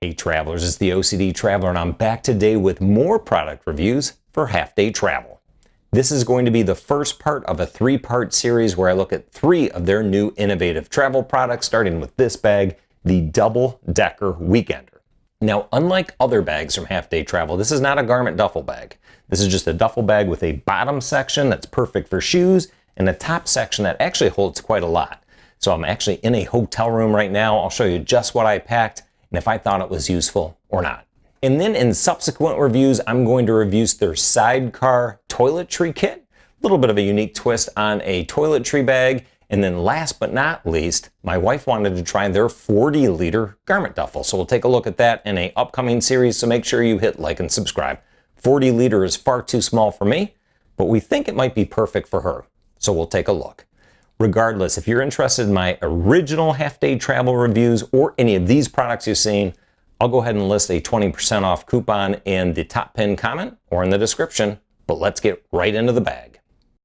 Hey travelers, it's the OCD Traveler and I'm back today with more product reviews for Half Day Travel. This is going to be the first part of a three-part series where I look at three of their new innovative travel products, starting with this bag, the Double Decker Weekender. Now, unlike other bags from Half Day Travel, this is not a garment duffel bag. This is just a duffel bag with a bottom section that's perfect for shoes and a top section that actually holds quite a lot. So I'm actually in a hotel room right now. I'll show you just what I packed and if I thought it was useful or not. And then in subsequent reviews, I'm going to review their sidecar toiletry kit, a little bit of a unique twist on a toiletry bag. And then last but not least, my wife wanted to try their 40-liter garment duffel. So we'll take a look at that in an upcoming series. So make sure you hit like and subscribe. 40-liter is far too small for me, but we think it might be perfect for her. So we'll take a look. Regardless, if you're interested in my original Half Day Travel reviews or any of these products you've seen, I'll go ahead and list a 20% off coupon in the top pinned comment or in the description, but let's get right into the bag.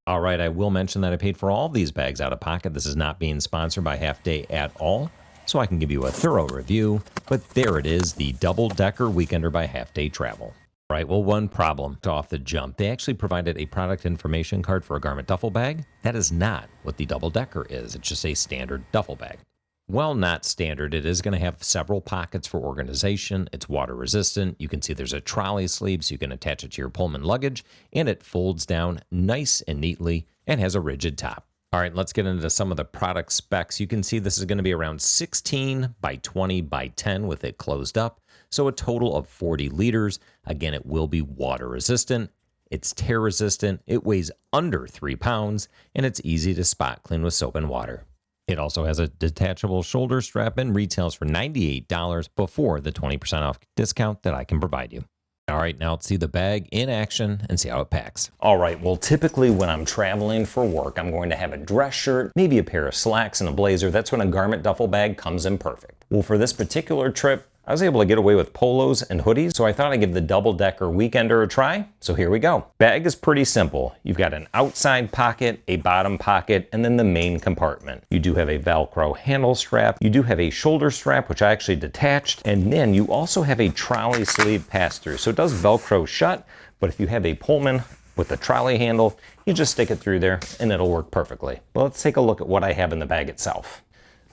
All right, I will mention that I paid for all of these bags out of pocket. This is not being sponsored by Half Day at all, so I can give you a thorough review, but there it is, the Double Decker Weekender by Half Day Travel. Right, well, one problem off the jump. They actually provided a product information card for a garment duffel bag. That is not what the Double Decker is. It's just a standard duffel bag. Well, not standard. It is going to have several pockets for organization. It's water resistant. You can see there's a trolley sleeve so you can attach it to your Pullman luggage, and it folds down nice and neatly and has a rigid top. All right, let's get into some of the product specs. You can see this is going to be around 16 by 20 by 10 with it closed up. So a total of 40 liters. Again, it will be water resistant. It's tear resistant. It weighs under 3 pounds and it's easy to spot clean with soap and water. It also has a detachable shoulder strap and retails for $98 before the 20% off discount that I can provide you. All right, now let's see the bag in action and see how it packs. All right, well, typically when I'm traveling for work, I'm going to have a dress shirt, maybe a pair of slacks and a blazer. That's when a garment duffel bag comes in perfect. Well, for this particular trip, I was able to get away with polos and hoodies, so I thought I'd give the Double Decker Weekender a try. So here we go. Bag is pretty simple. You've got an outside pocket, a bottom pocket, and then the main compartment. You do have a Velcro handle strap. You do have a shoulder strap, which I actually detached. And then you also have a trolley sleeve pass-through. So it does Velcro shut, but if you have a Pullman with a trolley handle, you just stick it through there and it'll work perfectly. Well, let's take a look at what I have in the bag itself.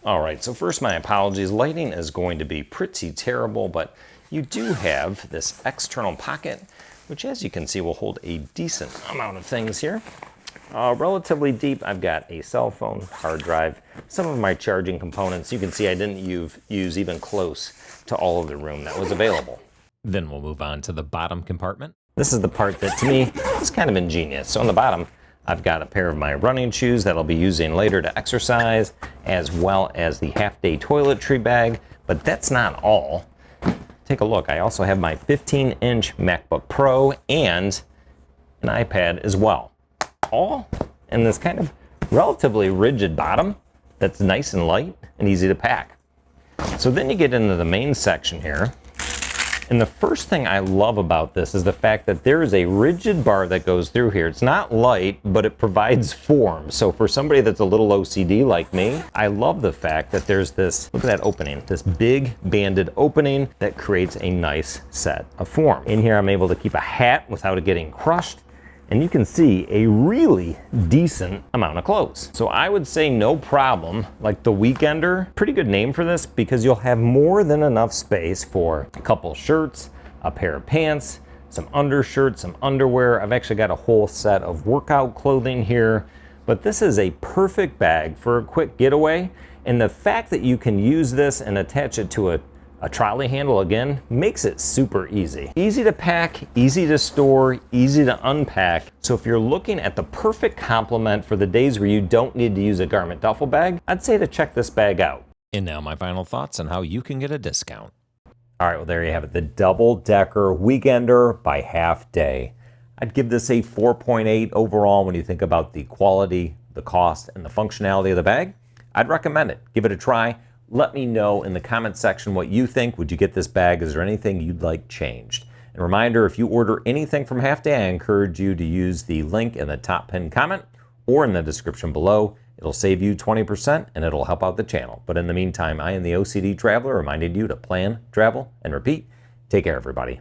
All right, so first my apologies. Lighting is going to be pretty terrible, but you do have this external pocket, which as you can see will hold a decent amount of things here. Relatively deep. I've got a cell phone, hard drive, some of my charging components. You can see I didn't use even close to all of the room that was available. Then we'll move on to the bottom compartment. This is the part that to me is kind of ingenious. So on the bottom, I've got a pair of my running shoes that I'll be using later to exercise, as well as the Half Day toiletry bag, but that's not all. Take a look, I also have my 15-inch MacBook Pro and an iPad as well. All in this kind of relatively rigid bottom that's nice and light and easy to pack. So then you get into the main section here. And the first thing I love about this is the fact that there is a rigid bar that goes through here. It's not light, but it provides form. So for somebody that's a little OCD like me, I love the fact that there's this, look at that opening, this big banded opening that creates a nice set of form. In here, I'm able to keep a hat without it getting crushed. And you can see a really decent amount of clothes. So I would say no problem, like the Weekender, pretty good name for this because you'll have more than enough space for a couple shirts, a pair of pants, some undershirts, some underwear. I've actually got a whole set of workout clothing here, but this is a perfect bag for a quick getaway. And the fact that you can use this and attach it to a trolley handle again makes it super easy. Easy to pack, easy to store, easy to unpack. So if you're looking at the perfect complement for the days where you don't need to use a garment duffel bag, I'd say to check this bag out. And now my final thoughts on how you can get a discount. All right, well there you have it, the Double Decker Weekender by Half Day. I'd give this a 4.8 overall when you think about the quality, the cost, and the functionality of the bag. I'd recommend it. Give it a try. Let me know in the comment section what you think. Would you get this bag? Is there anything you'd like changed? And a reminder, if you order anything from Half Day, I encourage you to use the link in the top pinned comment or in the description below. It'll save you 20% and it'll help out the channel. But in the meantime, I am the OCD Traveler reminding you to plan, travel, and repeat. Take care, everybody.